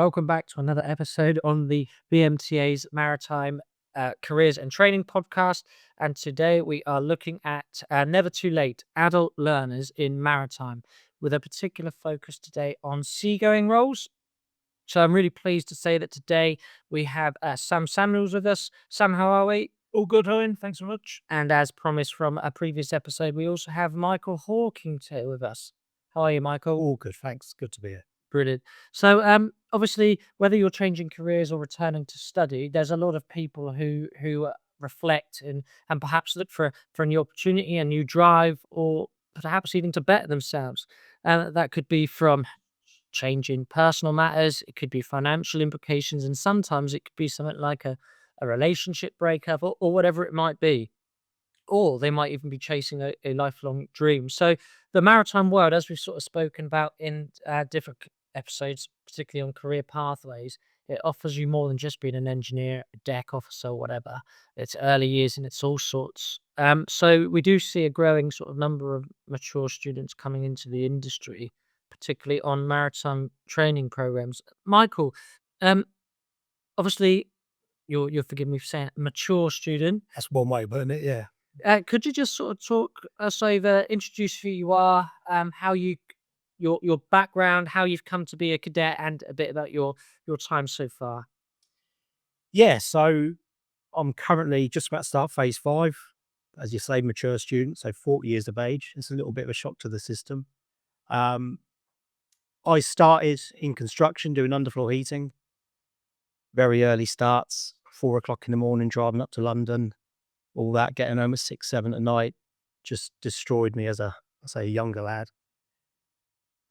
Welcome back to another episode on the BMTA's Maritime Careers and Training podcast. And today we are looking at Never Too Late Adult Learners in Maritime, with a particular focus today on seagoing roles. So I'm really pleased to say that today we have Sam Samuels with us. Sam, how are we? All good, Owen. Thanks so much. And as promised from a previous episode, we also have Michael Hawkins here with us. How are you, Michael? All good, thanks. Good to be here. Brilliant. So, obviously, whether you're changing careers or returning to study, there's a lot of people who reflect and perhaps look for a new opportunity, a new drive, or perhaps even to better themselves. And that could be from changing personal matters, it could be financial implications, and sometimes it could be something like a relationship breakup or whatever it might be, or they might even be chasing a lifelong dream. So the maritime world, as we've sort of spoken about in different episodes, particularly on career pathways, it offers you more than just being an engineer, a deck officer, or whatever. It's early years and it's all sorts. So we do see a growing sort of number of mature students coming into the industry, particularly on maritime training programs. Michael, um, obviously, you'll forgive me for saying it, mature student. That's one way of putting it, yeah. Could you just sort of talk us over, introduce who you are, how your background, how you've come to be a cadet, and a bit about your time so far? Yeah, so I'm currently just about to start phase 5. As you say, mature student, so 40 years of age. It's a little bit of a shock to the system. Um, I started in construction doing underfloor heating. Very early starts, 4 o'clock in the morning, driving up to London, all that, getting home at 6, 7 at night, just destroyed me as a younger lad.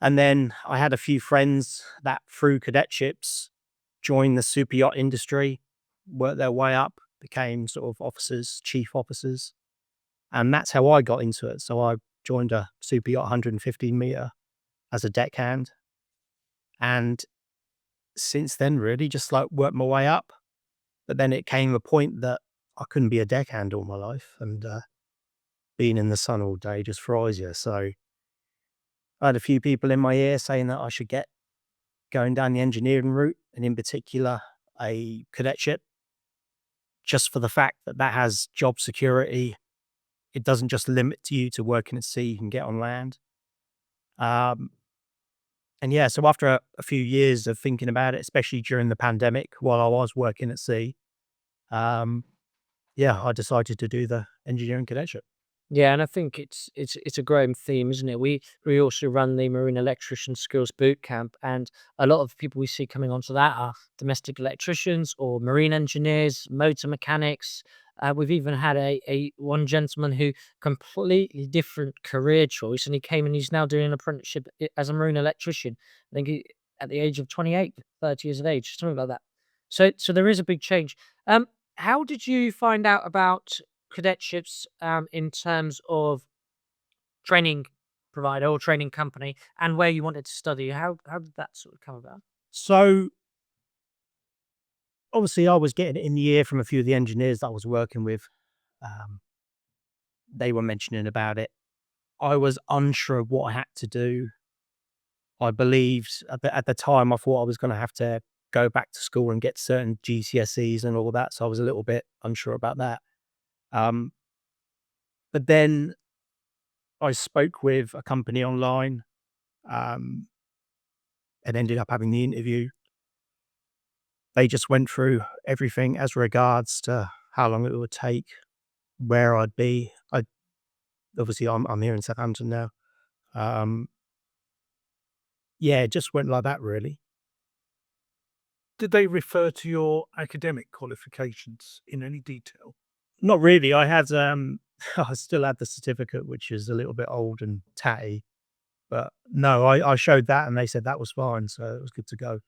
And then I had a few friends that through cadetships joined the super yacht industry, worked their way up, became sort of officers, chief officers. And that's how I got into it. So I joined a super yacht 115 meter as a deckhand. And since then, really just like worked my way up. But then it came a point that I couldn't be a deckhand all my life. And being in the sun all day just fries you. So I had a few people in my ear saying that I should get going down the engineering route, and in particular, a cadetship, just for the fact that that has job security. It doesn't just limit you to working at sea, you can get on land. And yeah, so after a few years of thinking about it, especially during the pandemic while I was working at sea, yeah, I decided to do the engineering cadetship. Yeah, and I think it's a growing theme, isn't it? We also run the Marine Electrician Skills Boot Camp, and a lot of people we see coming onto that are domestic electricians or marine engineers, motor mechanics. We've even had a one gentleman who completely different career choice, and he came and he's now doing an apprenticeship as a marine electrician. I think at the age of 28, 30 years of age, something like that. So there is a big change. How did you find out about cadetships in terms of training provider or training company, and where you wanted to study? How did that sort of come about? So obviously I was getting it in the ear from a few of the engineers that I was working with. Um, they were mentioning about it. I was unsure of what I had to do. I believed at the time I thought I was going to have to go back to school and get certain GCSEs and all that. So I was a little bit unsure about that. Um, but then I spoke with a company online um, and ended up having the interview. They just went through everything as regards to how long it would take, where I'd be. Obviously I'm here in Southampton now. Yeah, it just went like that really. Did they refer to your academic qualifications in any detail? Not really. I had I still had the certificate, which is a little bit old and tatty. But no, I showed that and they said that was fine, so it was good to go.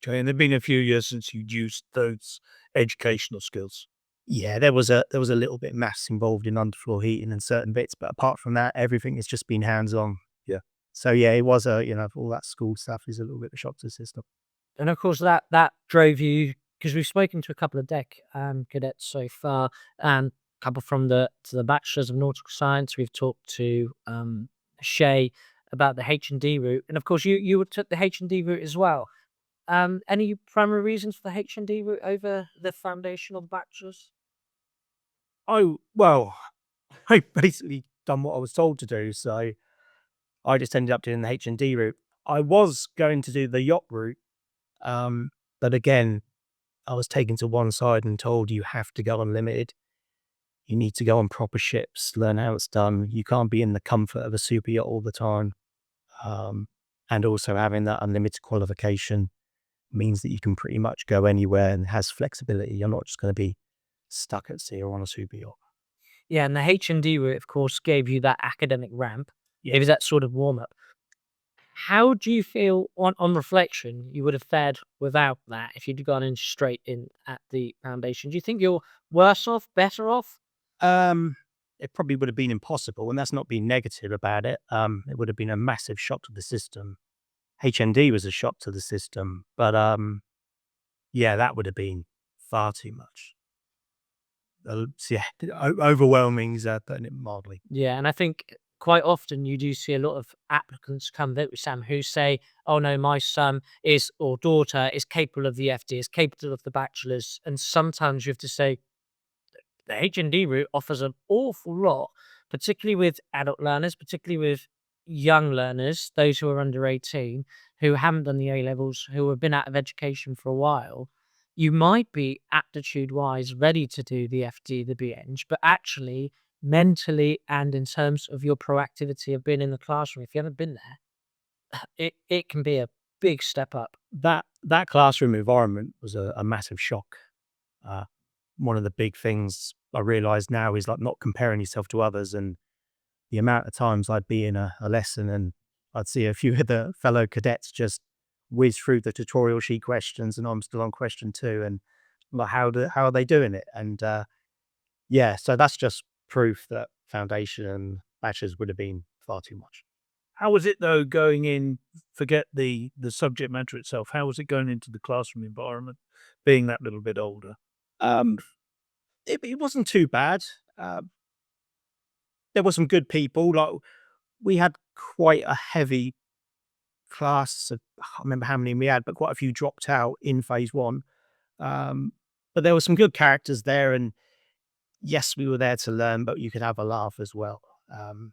Okay, and it's been a few years since you'd used those educational skills. Yeah, there was a little bit of maths involved in underfloor heating and certain bits, but apart from that, everything has just been hands on. Yeah. So yeah, it was all that school stuff is a little bit of a shock to the system. And of course, that drove you, because we've spoken to a couple of deck cadets so far, and a couple from the bachelors of nautical science. We've talked to Shay about the H&D route, and of course, you took the H&D route as well. Any primary reasons for the H&D route over the foundation or the bachelor's? Oh, well, I basically done what I was told to do, so I just ended up doing the H&D route. I was going to do the yacht route, um, but again, I was taken to one side and told you have to go unlimited. You need to go on proper ships, learn how it's done. You can't be in the comfort of a super yacht all the time. Um, and also having that unlimited qualification means that you can pretty much go anywhere and has flexibility. You're not just going to be stuck at sea or on a super yacht. Yeah, and the H&D route, of course, gave you that academic ramp. Yeah. Gave you that sort of warm up. How do you feel on reflection you would have fared without that if you'd gone in straight in at the foundation? Do you think you're worse off, better off? It probably would have been impossible, and that's not being negative about it. It would have been a massive shock to the system. HND was a shock to the system, but yeah, that would have been far too much. Yeah, overwhelming is putting it mildly. Yeah, and I think quite often you do see a lot of applicants come there with Sam who say, "Oh no, my son is or daughter is capable of the FD, is capable of the bachelor's," and sometimes you have to say the H&D route offers an awful lot, particularly with adult learners, particularly with young learners, those who are under 18, who haven't done the A levels, who have been out of education for a while. You might be aptitude wise ready to do the FD, the BEng, but actually mentally and in terms of your proactivity of being in the classroom, if you haven't been there, it can be a big step up. That classroom environment was a massive shock. Uh, One of the big things I realize now is like not comparing yourself to others, and the amount of times I'd be in a lesson and I'd see a few of the fellow cadets just whiz through the tutorial sheet questions and I'm still on question 2 and like how are they doing it? And yeah, so that's just proof that foundation and bachelors would have been far too much. How was it though going in? Forget the subject matter itself. How was it going into the classroom environment, being that little bit older? Um, it wasn't too bad. Uh, there were some good people. Like we had quite a heavy class. I can't remember how many we had, but quite a few dropped out in phase 1. But there were some good characters there, and yes, we were there to learn, but you could have a laugh as well. And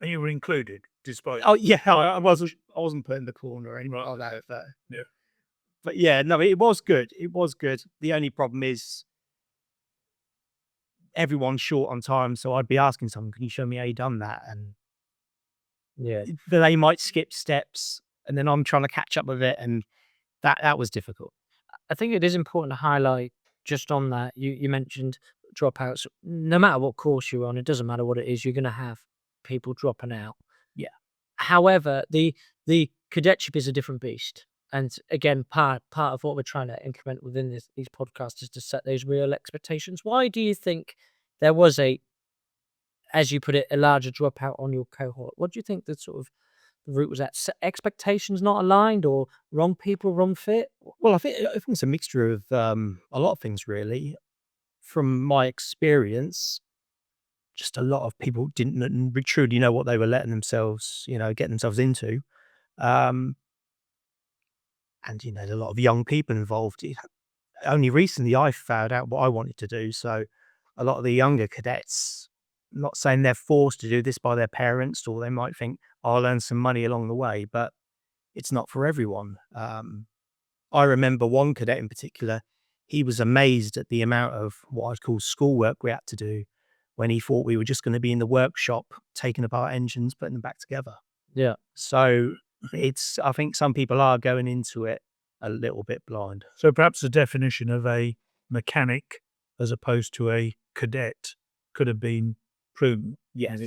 you were included, despite Oh yeah, I wasn't put in the corner or anything like that. yeah. But yeah, no, it was good. It was good. The only problem is everyone's short on time, so I'd be asking someone, "Can you show me how you done that?" And Yeah. they might skip steps, and then I'm trying to catch up with it, and that was difficult. I think it is important to highlight just on that. You mentioned dropouts. No matter what course you're on, it doesn't matter what it is, you're going to have people dropping out. Yeah. However, the cadetship is a different beast. And again, part of what we're trying to increment within these podcasts is to set those real expectations. Why do you think there was as you put it, a larger dropout on your cohort? What do you think the sort of the route was at? Expectations not aligned, or wrong people, wrong fit? Well, I think it's a mixture of a lot of things, really. From my experience, just a lot of people didn't truly know what they were letting themselves, get themselves into. Um, and there's a lot of young people involved. Only recently I found out what I wanted to do. So a lot of the younger cadets, not saying they're forced to do this by their parents, or they might think, "Oh, I'll earn some money along the way," but it's not for everyone. I remember one cadet in particular, he was amazed at the amount of what I'd call schoolwork we had to do when he thought we were just going to be in the workshop, taking apart engines, putting them back together. Yeah. So I think some people are going into it a little bit blind. So perhaps the definition of a mechanic as opposed to a cadet could have been prudent. Yes.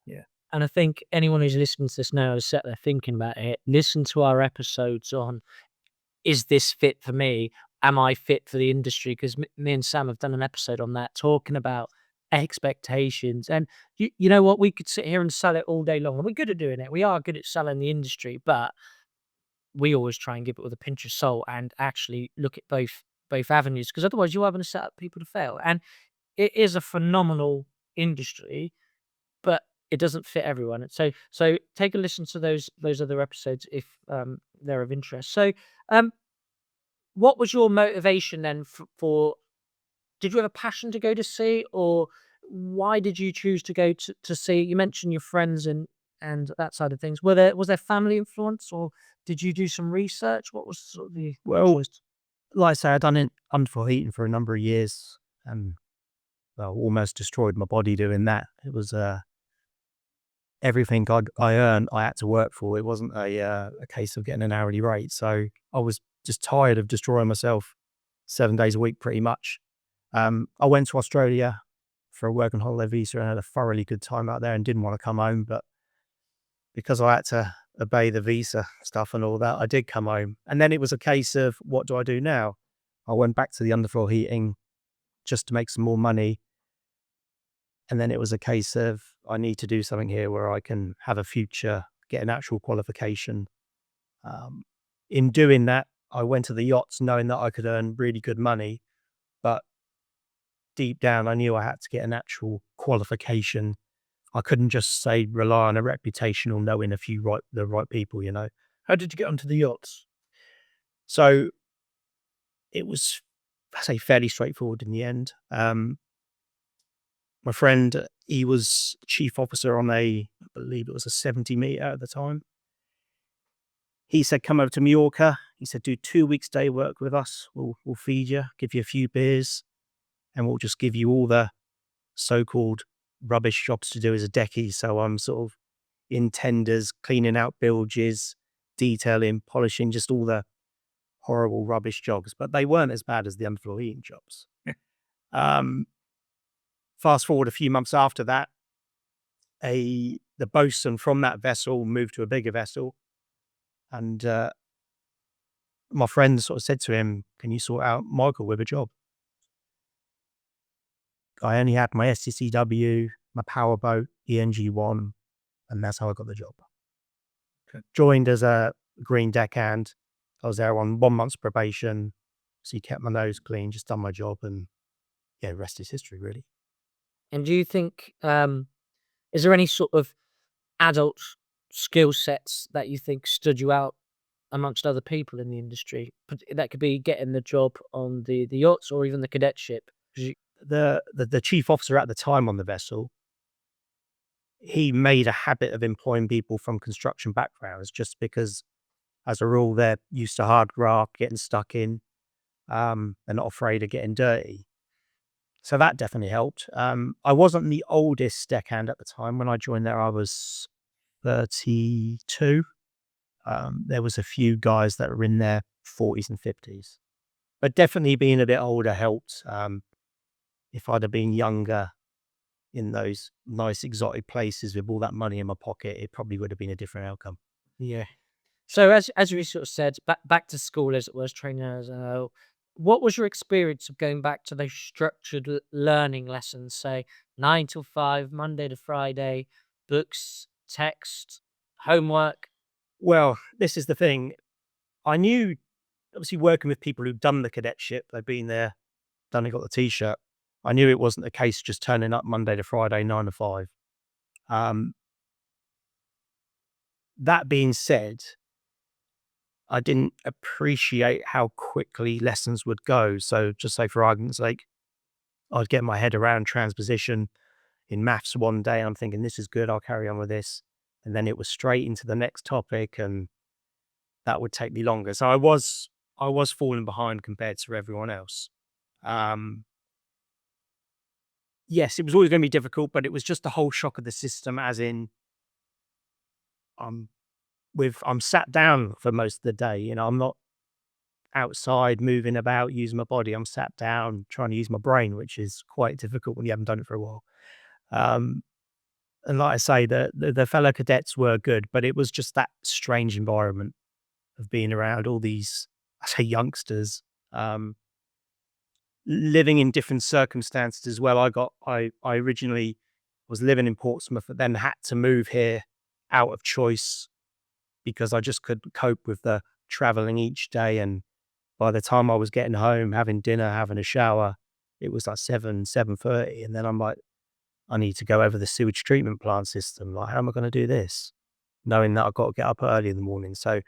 Yeah. And I think anyone who's listening to this now is sat there thinking about it. Listen to our episodes on, is this fit for me? Am I fit for the industry? Because me and Sam have done an episode on that, talking about expectations. And you know what? We could sit here and sell it all day long. And we're good at doing it. We are good at selling the industry, but we always try and give it with a pinch of salt and actually look at both avenues, because otherwise you're having to set up people to fail. And it is a phenomenal industry, but it doesn't fit everyone. So take a listen to those other episodes if they're of interest. So um, what was your motivation then for? Did you have a passion to go to sea, or why did you choose to go to sea? You mentioned your friends and that side of things. Was there family influence, or did you do some research? What was sort of the Well, choice? like I say, I'd done it underfloor heating for a number of years and well, almost destroyed my body doing that. It was everything I earned, I had to work for. It wasn't a case of getting an hourly rate. So I was just tired of destroying myself 7 days a week, pretty much. I went to Australia for a working holiday visa and had a thoroughly good time out there and didn't want to come home. But because I had to obey the visa stuff and all that, I did come home. And then it was a case of, what do I do now? I went back to the underfloor heating just to make some more money. And then it was a case of, I need to do something here where I can have a future, get an actual qualification. In doing that, I went to the yachts knowing that I could earn really good money, but deep down, I knew I had to get an actual qualification. I couldn't just say rely on a reputation or knowing the right people, you know. How did you get onto the yachts? So it was, I say, fairly straightforward in the end. My friend, he was chief officer on I believe it was a 70-meter at the time. He said, come over to Mallorca. He said, do 2 weeks day work with us. We'll feed you, give you a few beers, and we'll just give you all the so-called rubbish jobs to do as a decky. So I'm sort of in tenders, cleaning out bilges, detailing, polishing, just all the horrible rubbish jobs. But they weren't as bad as the underfloor heating jobs. Fast forward a few months after that, the bosun from that vessel moved to a bigger vessel. And my friend sort of said to him, can you sort out Michael with a job? I only had my SCCW, my powerboat, ENG1, and that's how I got the job. Okay. Joined as a green deckhand. I was there on 1 month's probation. So he kept my nose clean, just done my job, and yeah, rest is history, really. And do you think is there any sort of adult skill sets that you think stood you out amongst other people in the industry? That could be getting the job on the yachts or even the cadetship. 'Cause The chief officer at the time on the vessel, he made a habit of employing people from construction backgrounds just because, as a rule, they're used to hard graft, getting stuck in. They're not afraid of getting dirty. So that definitely helped. I wasn't the oldest deckhand at the time. When I joined there, I was 32. There was a few guys that were in their 40s and 50s. But definitely being a bit older helped. If I'd have been younger in those nice exotic places with all that money in my pocket, it probably would have been a different outcome. Yeah. So as we sort of said, back to school as it was, training as what was your experience of going back to those structured learning lessons, say 9 till 5, Monday to Friday, books, text, homework? Well, this is the thing. I knew, obviously, working with people who've done the cadetship, they've been there, done it, got the t-shirt. I knew it wasn't the case just turning up Monday to Friday, 9 to 5. That being said, I didn't appreciate how quickly lessons would go. So just say, for argument's sake, I'd get my head around transposition in maths one day. I'm thinking, this is good, I'll carry on with this. And then it was straight into the next topic, and that would take me longer. So I was falling behind compared to everyone else. Yes, it was always going to be difficult, but it was just the whole shock of the system, as in, I'm sat down for most of the day. You know, I'm not outside moving about, using my body. I'm sat down trying to use my brain, which is quite difficult when you haven't done it for a while. And like I say, the fellow cadets were good, but it was just that strange environment of being around all these, I say, youngsters, living in different circumstances as well. I originally was living in Portsmouth, but then had to move here out of choice because I just couldn't cope with the traveling each day. And by the time I was getting home, having dinner, having a shower, it was like 7:30. And then I'm like, I need to go over the sewage treatment plant system. Like, how am I going to do this? Knowing that I've got to get up early in the morning. So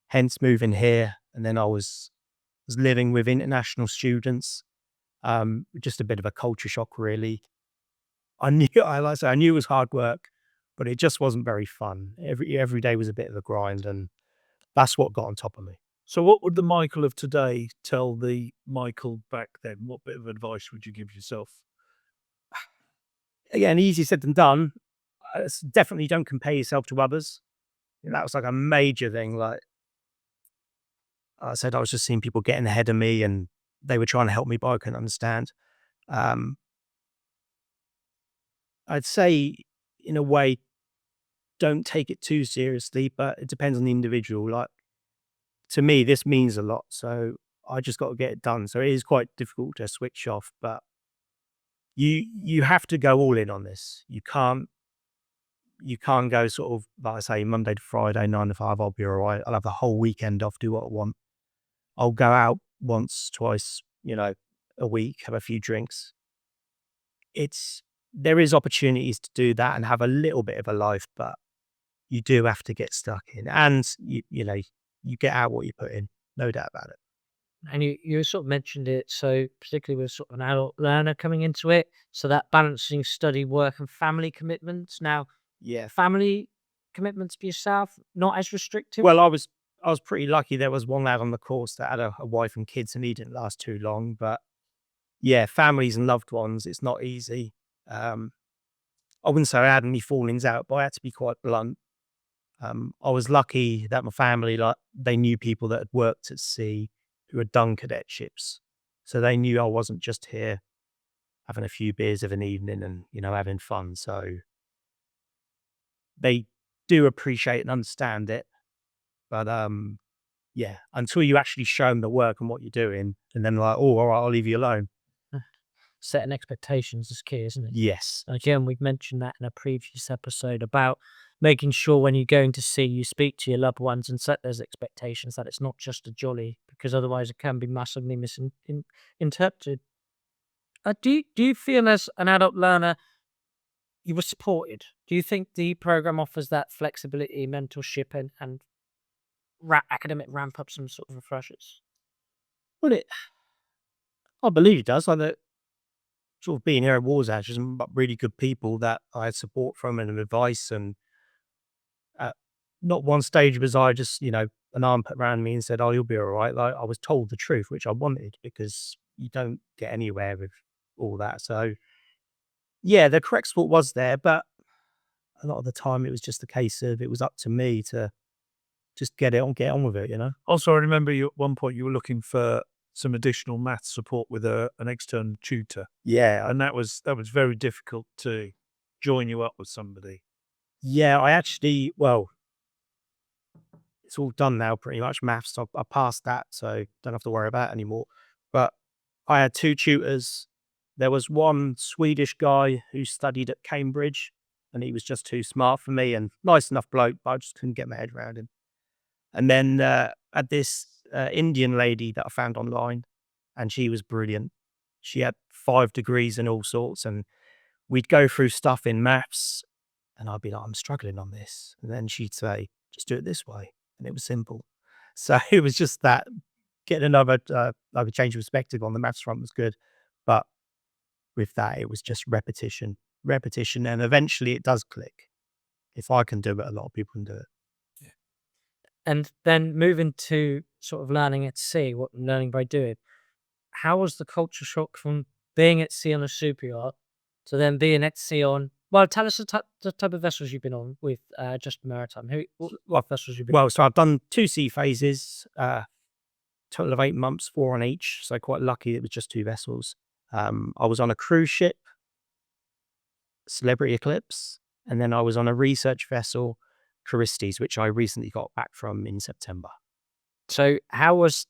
hence moving here. And then I was living with international students. Just a bit of a culture shock, really. I knew it was hard work, but it just wasn't very fun. Every day was a bit of a grind, and that's what got on top of me. So what would the Michael of today tell the Michael back then? What bit of advice would you give yourself? Again, easier said than done. Definitely don't compare yourself to others. That was like a major thing. Like I said, I was just seeing people getting ahead of me, and they were trying to help me, but I couldn't understand. I'd say, in a way, don't take it too seriously, but it depends on the individual. Like, to me, this means a lot, so I just got to get it done. So it is quite difficult to switch off, but you have to go all in on this. You can't go sort of, like I say, Monday to Friday, 9 to 5, I'll be all right. I'll have the whole weekend off, do what I want. I'll go out once, twice, a week, have a few drinks. There is opportunities to do that and have a little bit of a life, but you do have to get stuck in, and you get out what you put in, no doubt about it. And you sort of mentioned it, so particularly with sort of an adult learner coming into it, so that balancing study, work, and family commitments. Now, Yeah. family commitments for yourself, not as restrictive? Well, I was pretty lucky. There was one lad on the course that had a wife and kids, and he didn't last too long. But yeah, families and loved ones, it's not easy. I wouldn't say I had any fallings out, but I had to be quite blunt. I was lucky that my family, like, they knew people that had worked at sea who had done cadetships, so they knew I wasn't just here having a few beers of an evening and having fun. So they do appreciate and understand it. But yeah, until you actually show them the work and what you're doing, and then like, oh, all right, I'll leave you alone. Setting expectations is key, isn't it? Yes. Again, we've mentioned that in a previous episode about making sure when you're going to sea, you speak to your loved ones and set those expectations that it's not just a jolly, because otherwise it can be massively misinterpreted. Do you feel as an adult learner you were supported? Do you think the program offers that flexibility, mentorship, and academic ramp up, some sort of refreshers? Well, I believe it does. Like, sort of being here at Wars Edge, there's some really good people that I had support from and advice, and not one stage was I just, an arm put around me and said, oh, you'll be all right. Like, I was told the truth, which I wanted, because you don't get anywhere with all that. So yeah, the correct support was there, but a lot of the time it was just a case of, it was up to me to just get on with it, Also, I remember you at one point you were looking for some additional math support with an external tutor, Yeah. and that was very difficult to join you up with somebody. Yeah, I actually, well, it's all done now, pretty much. Maths, I passed that, so don't have to worry about it anymore. But I had 2 tutors. There was one Swedish guy who studied at Cambridge, and he was just too smart for me, and nice enough bloke, but I just couldn't get my head around him. And then I had this Indian lady that I found online, and she was brilliant. She had 5 degrees and all sorts, and we'd go through stuff in maths, and I'd be like, I'm struggling on this. And then she'd say, just do it this way. And it was simple. So it was just that, getting another, like a change of perspective on the maths front was good. But with that, it was just repetition, and eventually it does click. If I can do it, a lot of people can do it. And then moving to sort of learning at sea, what learning by doing. How was the culture shock from being at sea on a super yacht to then being at sea on? Well, tell us the type of vessels you've been on with just Maritime. What vessels you've been? Well, so I've done 2 sea phases, total of 8 months, 4 on each. So quite lucky it was just 2 vessels. I was on a cruise ship, Celebrity Eclipse, and then I was on a research vessel, Charistes, which I recently got back from in September. So how was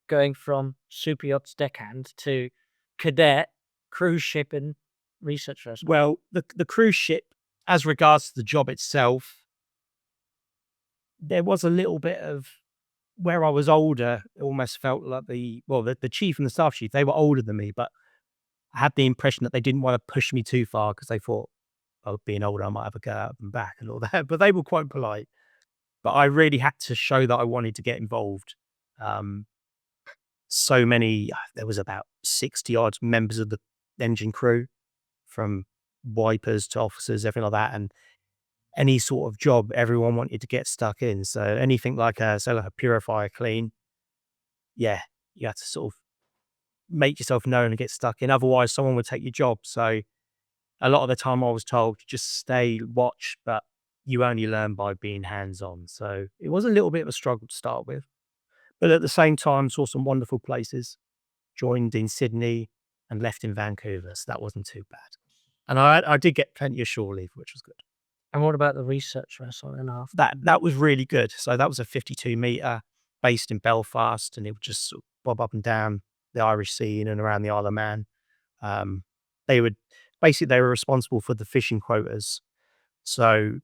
going from super yachts deckhand to cadet, cruise ship, and research vessel? Well, the cruise ship, as regards to the job itself, there was a little bit of, where I was older, it almost felt like the chief and the staff chief, they were older than me, but I had the impression that they didn't want to push me too far because they thought, oh, being older, I might have a go out and back and all that. But they were quite polite. But I really had to show that I wanted to get involved. Um, so many, there was about 60 odd members of the engine crew, from wipers to officers, everything like that. And any sort of job, everyone wanted to get stuck in. So anything like like a purifier clean, yeah, you had to sort of make yourself known and get stuck in. Otherwise, someone would take your job. So a lot of the time I was told, just stay, watch, but you only learn by being hands-on. So it was a little bit of a struggle to start with. But at the same time, saw some wonderful places, joined in Sydney and left in Vancouver. So that wasn't too bad. And I did get plenty of shore leave, which was good. And what about the research vessel in half? That was really good. So that was a 52-meter based in Belfast, and it would just sort of bob up and down the Irish Sea in and around the Isle of Man. They would basically, they were responsible for the fishing quotas. So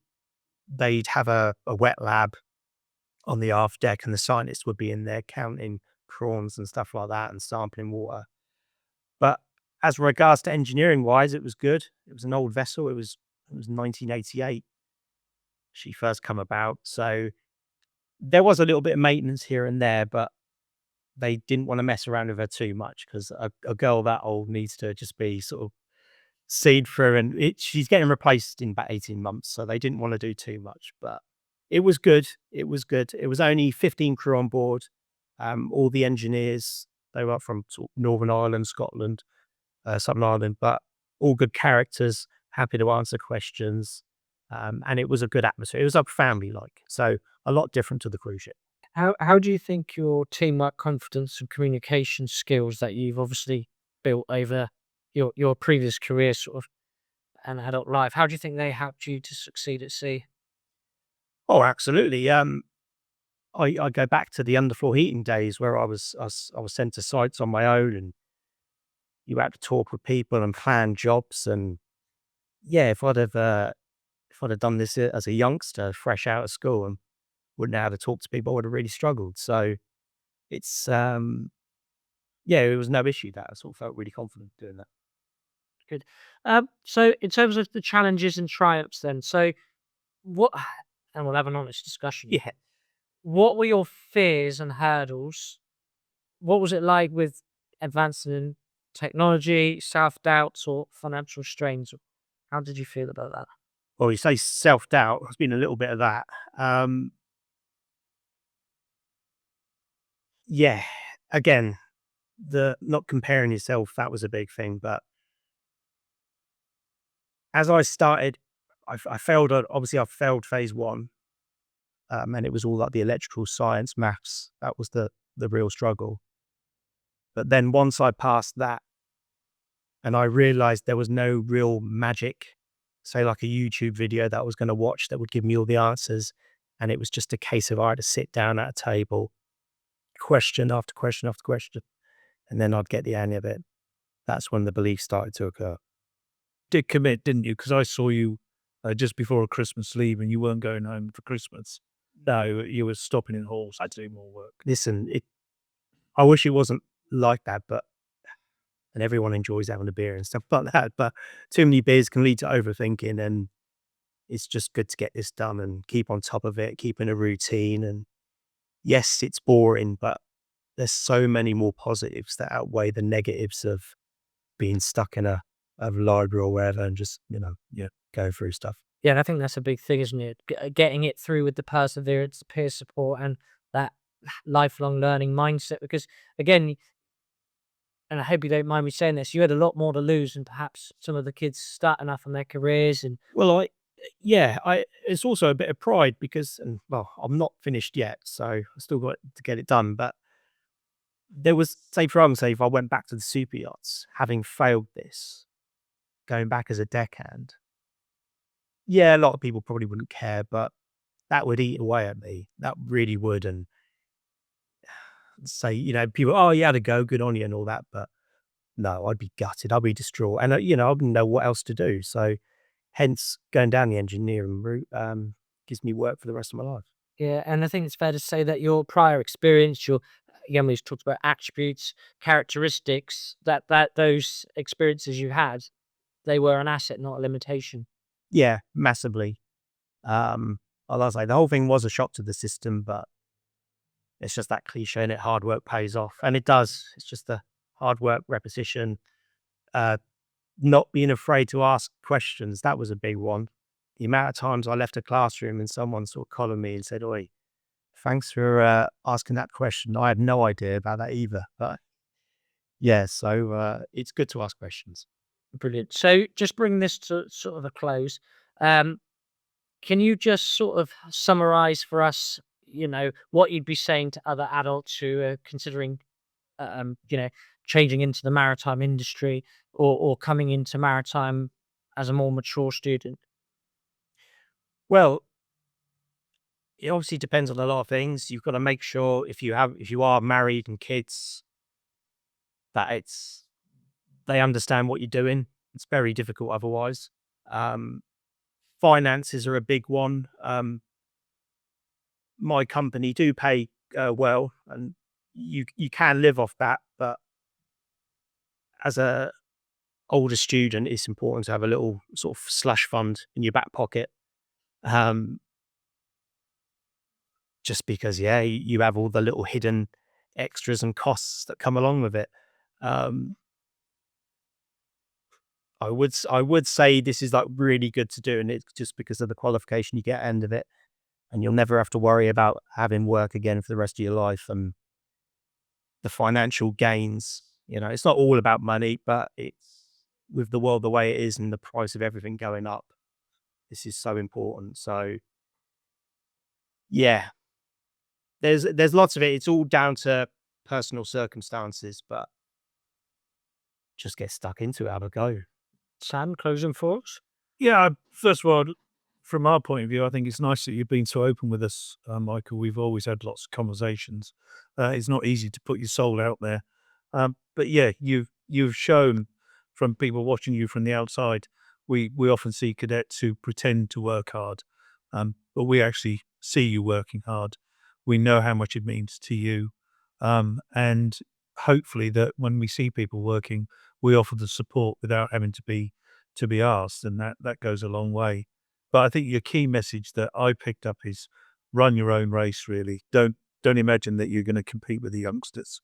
they'd have a wet lab on the aft deck, and the scientists would be in there counting prawns and stuff like that and sampling water. But as regards to engineering wise, it was good. It was an old vessel. It was 1988 she first come about. So there was a little bit of maintenance here and there, but they didn't want to mess around with her too much because a girl that old needs to just be sort of seen through, and she's getting replaced in about 18 months. So they didn't want to do too much, but it was good. It was good. It was only 15 crew on board. All the engineers, they were from sort of Northern Ireland, Scotland, Southern Ireland, but all good characters, happy to answer questions. And it was a good atmosphere. It was a family like, so a lot different to the cruise ship. How do you think your teamwork, confidence, and communication skills that you've obviously built over your previous career, sort of, and adult life, how do you think they helped you to succeed at sea? Oh, absolutely. I go back to the underfloor heating days where I was sent to sites on my own, and you had to talk with people and plan jobs. And yeah, if I'd have done this as a youngster, fresh out of school, and wouldn't know how to talk to people, I would have really struggled. So it's yeah, it was no issue that I sort of felt really confident doing that. Good. So in terms of the challenges and triumphs, then, so what? And we'll have an honest discussion. Yeah. What were your fears and hurdles? What was it like with advancing in technology, self doubts, or financial strains? How did you feel about that? Well, you say self doubt. There's been a little bit of that. Yeah. Again, the not comparing yourself, that was a big thing. But as I started, I failed. Obviously, I failed phase one, and it was all like the electrical science, maths. That was the real struggle. But then once I passed that, and I realized there was no real magic, say like a YouTube video that I was going to watch that would give me all the answers, and it was just a case of I had to sit down at a table, question after question after question, and then I'd get the hang of it. That's when the belief started to occur. Did commit, didn't you? Because I saw you just before a Christmas leave, and you weren't going home for Christmas. No, you were stopping in halls to do more work. Listen, I wish it wasn't like that, but and everyone enjoys having a beer and stuff like that. But too many beers can lead to overthinking, and it's just good to get this done and keep on top of it, keeping a routine. And yes, it's boring, but there's so many more positives that outweigh the negatives of being stuck in a library or wherever and just, Yeah. go through stuff. Yeah, and I think that's a big thing, isn't it? Getting it through with the perseverance, peer support, and that lifelong learning mindset. Because again, and I hope you don't mind me saying this, you had a lot more to lose than perhaps some of the kids starting off on their careers. And Well, it's also a bit of pride because, and well, I'm not finished yet, so I still got to get it done. But there was, say, for argument's sake, if I went back to the super yachts, having failed this, going back as a deckhand, yeah, a lot of people probably wouldn't care, but that would eat away at me. That really would. And say, people, oh, you had to go, good on you and all that. But no, I'd be gutted. I'd be distraught. And, I wouldn't know what else to do. So hence going down the engineering route gives me work for the rest of my life. yeah, and I think it's fair to say that your prior experience, your again, we've talked about attributes, characteristics, that those experiences you had, they were an asset, not a limitation. Yeah, massively. Like I say, the whole thing was a shock to the system, but it's just that cliche, and hard work pays off, and it does. It's just the hard work, repetition, uh, not being afraid to ask questions. That was a big one. The amount of times I left a classroom and someone sort of collared me and said, "Oi, thanks for asking that question. I had no idea about that either." But yeah, so it's good to ask questions. Brilliant. So just bring this to sort of a close. Um, can you just sort of summarize for us, what you'd be saying to other adults who are considering, changing into the maritime industry, or coming into maritime as a more mature student? Well, it obviously depends on a lot of things. You've got to make sure if you are married and kids, that they understand what you're doing. It's very difficult otherwise. Um, Finances are a big one. My company do pay well, and you can live off that. But as a older student, it's important to have a little sort of slush fund in your back pocket. Um, just because, yeah, you have all the little hidden extras and costs that come along with it. Um, I would say this is like really good to do, and it's just because of the qualification you get at the end of it, and you'll never have to worry about having work again for the rest of your life, and the financial gains. It's not all about money, but it's with the world the way it is and the price of everything going up. This is so important. So yeah, there's lots of it. It's all down to personal circumstances, but just get stuck into it, have a go. Sam, closing thoughts? Yeah, first of all, from our point of view, I think it's nice that you've been so open with us, Michael. We've always had lots of conversations. It's not easy to put your soul out there, but yeah, you've shown from people watching you from the outside. We often see cadets who pretend to work hard, but we actually see you working hard. We know how much it means to you, and hopefully that when we see people working, we offer the support without having to be asked, and that goes a long way. But I think your key message that I picked up is run your own race. Really, don't imagine that you're going to compete with the youngsters.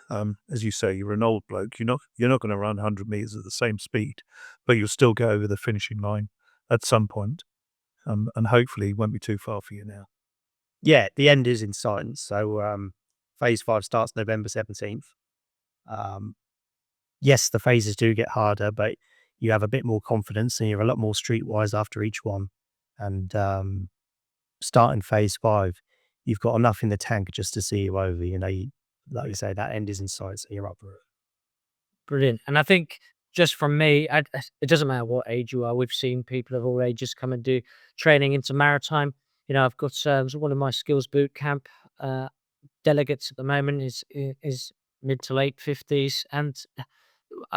As you say, you're an old bloke. You're not going to run 100 meters at the same speed, but you'll still go over the finishing line at some point. And hopefully, it won't be too far for you now. Yeah, the end is in sight. So phase 5 starts November 17th. Yes, the phases do get harder, but you have a bit more confidence and you're a lot more streetwise after each one. And starting phase 5, you've got enough in the tank just to see you over. Like you say, that end is in sight, so you're up for it. Brilliant. And I think just from me, it doesn't matter what age you are. We've seen people of all ages come and do training into maritime. I've got one of my skills boot camp delegates at the moment is mid to late 50s, and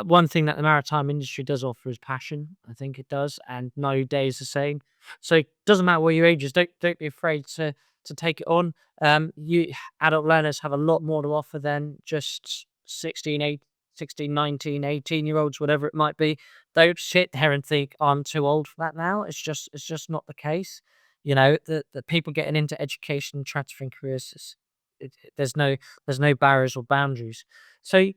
one thing that the maritime industry does offer is passion. I think it does, and no day is the same. So it doesn't matter what your age is. Don't be afraid to take it on. You adult learners have a lot more to offer than just 16, 19, 18-year-olds, whatever it might be. Don't sit there and think, "Oh, I'm too old for that now." It's just not the case. The people getting into education and transferring careers, there's no barriers or boundaries. So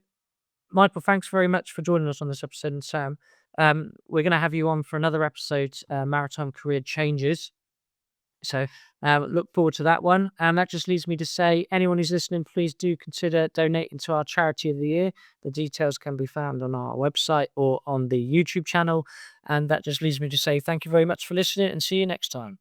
Michael, thanks very much for joining us on this episode. And Sam, we're going to have you on for another episode, Maritime Career Changes. So look forward to that one. And that just leads me to say, anyone who's listening, please do consider donating to our charity of the year. The details can be found on our website or on the YouTube channel. And that just leads me to say thank you very much for listening, and see you next time.